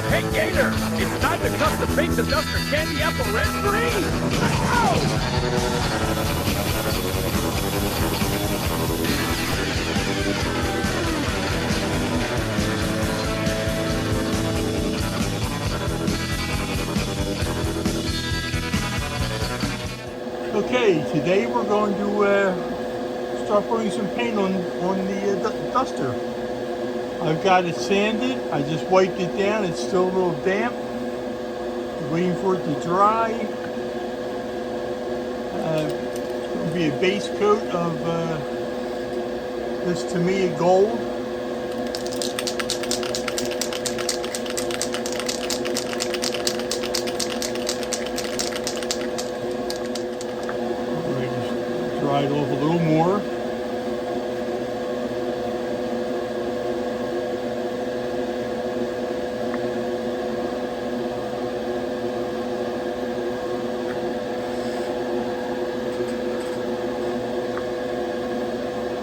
Hey, Gator, it's time to custom paint the Duster candy apple red and green. Let's go! Okay, today we're going to start putting some paint on the duster. I've got it sanded. I just wiped it down. It's still a little damp. Waiting for it to dry. It's going to be a base coat of this Tamiya gold. Dry it off a little more.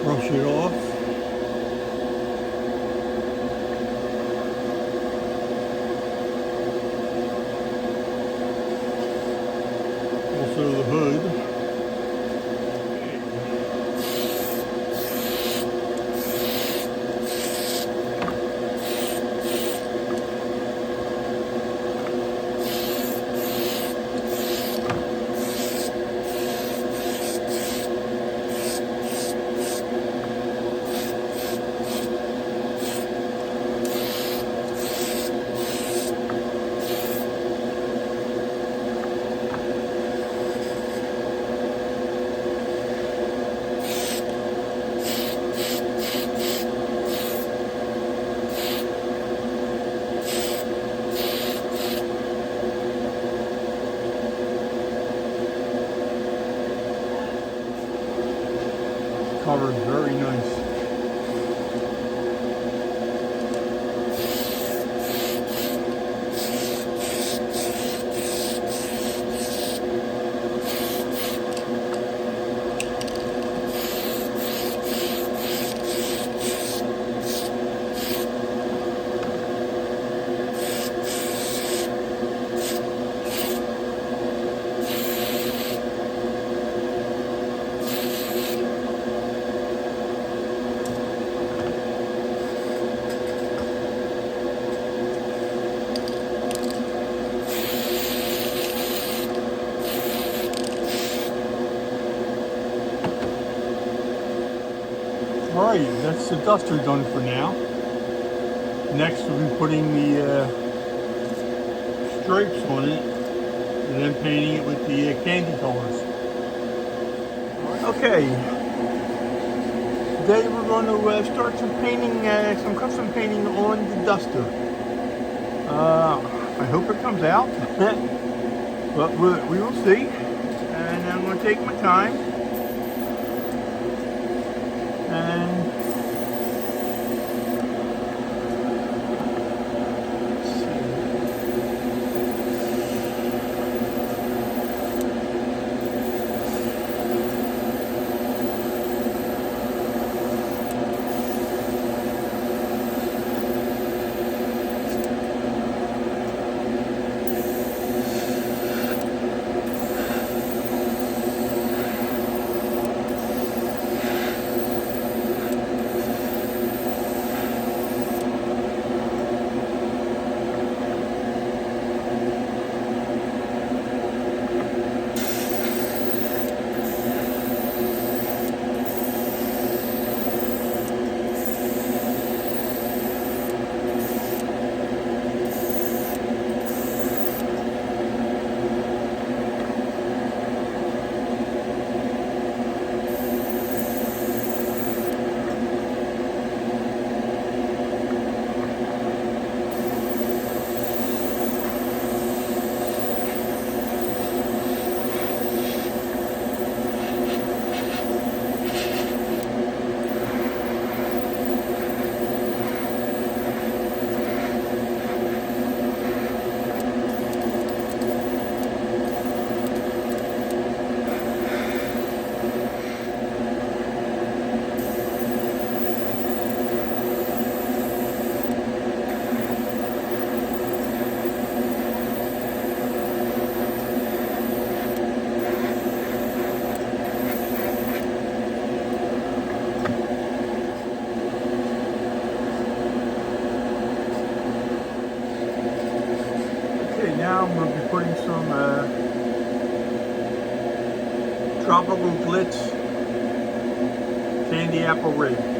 Brush it off. Also the hood. Cover is very nice. Alright, that's the duster done for now. Next we'll be putting the stripes on it and then painting it with the candy colors. Okay, today we're going to start some painting, some custom painting on the duster. I hope it comes out, but we will see. And I'm going to take my time. And now I'm going to be putting some Tropical Glitz Candy Apple Red.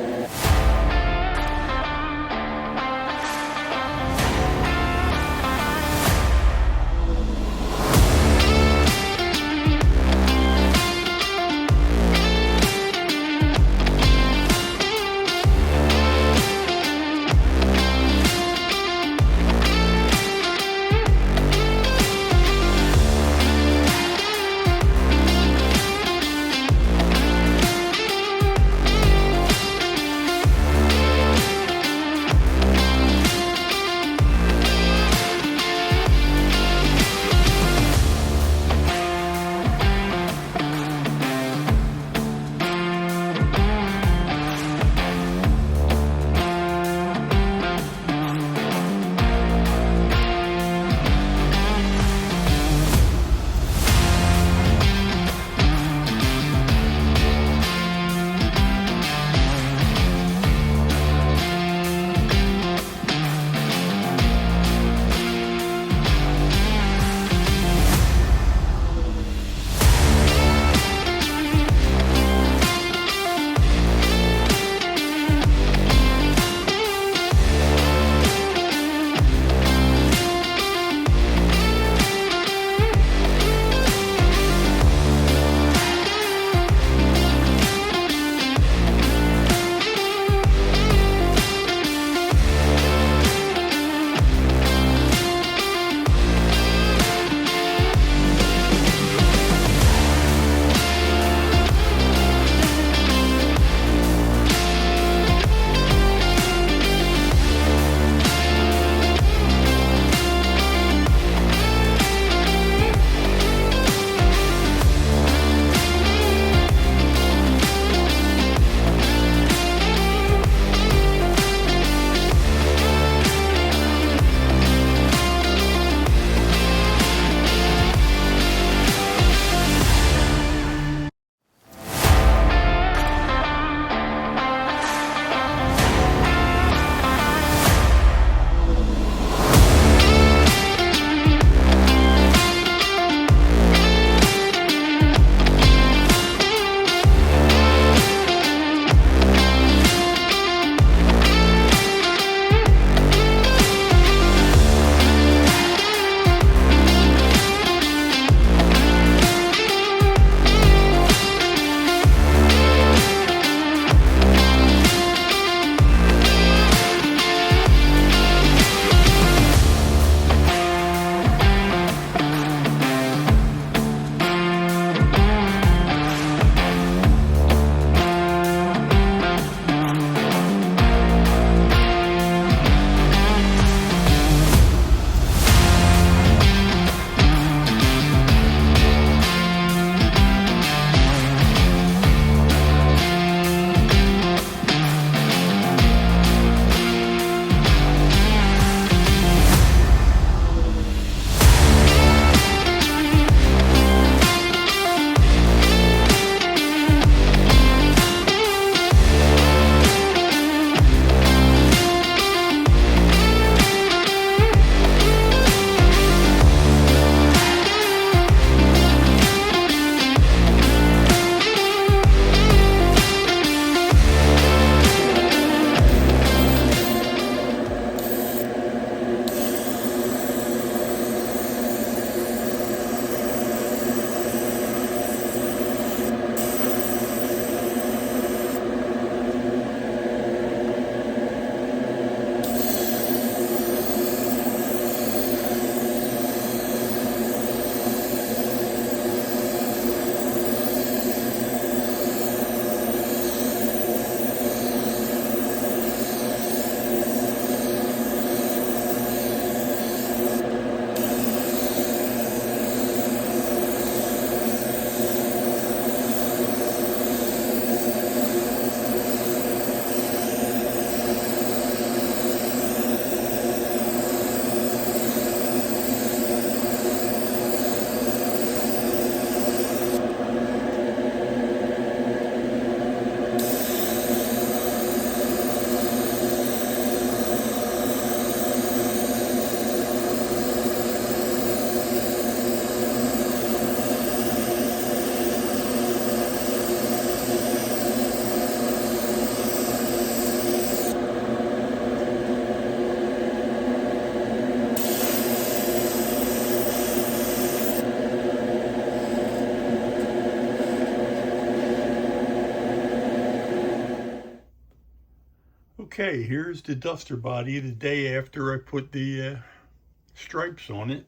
Okay, here's the duster body the day after I put the stripes on it.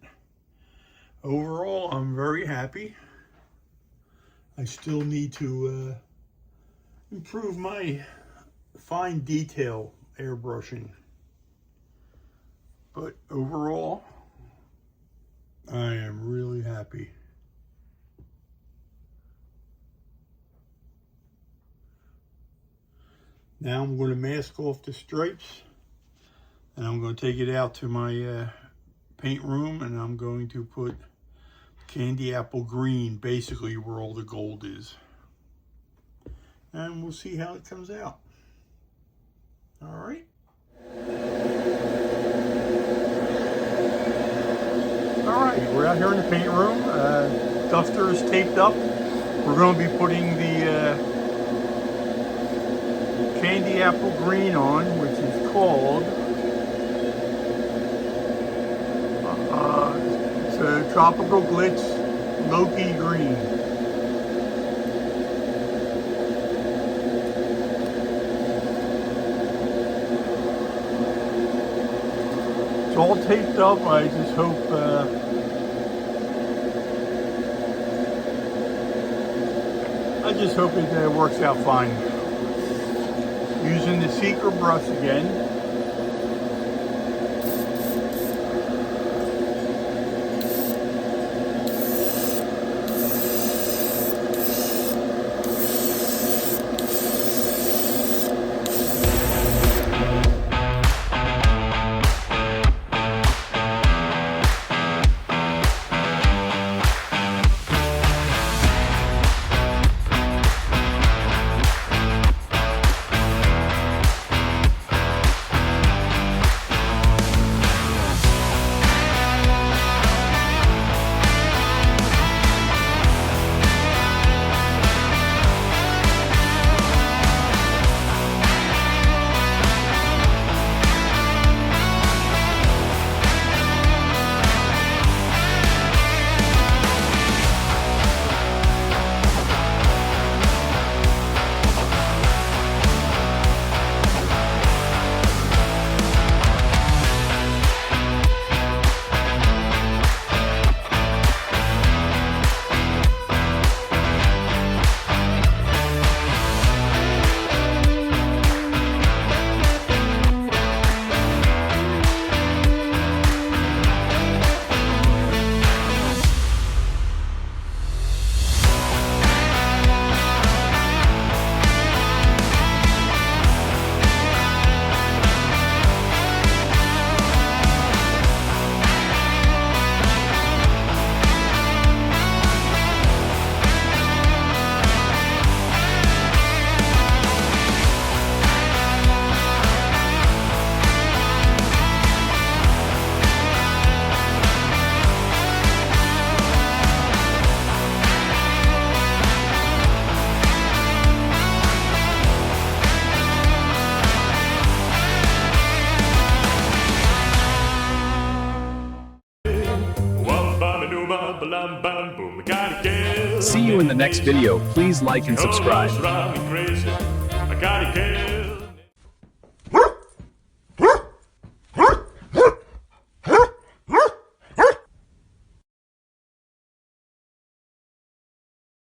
Overall, I'm very happy. I still need to improve my fine detail airbrushing. But overall, I am really happy. Now I'm going to mask off the stripes, and I'm going to take it out to my paint room, and I'm going to put candy apple green basically where all the gold is. And we'll see how it comes out. Alright. Alright, we're out here in the paint room. Duster is taped up. We're going to be putting the candy apple green on, which is called it's a Tropical Glitz Loki Green. It's all taped up. I just hope it works out fine. Using the secret brush again. See you in the next video. Please like and subscribe. I gotta get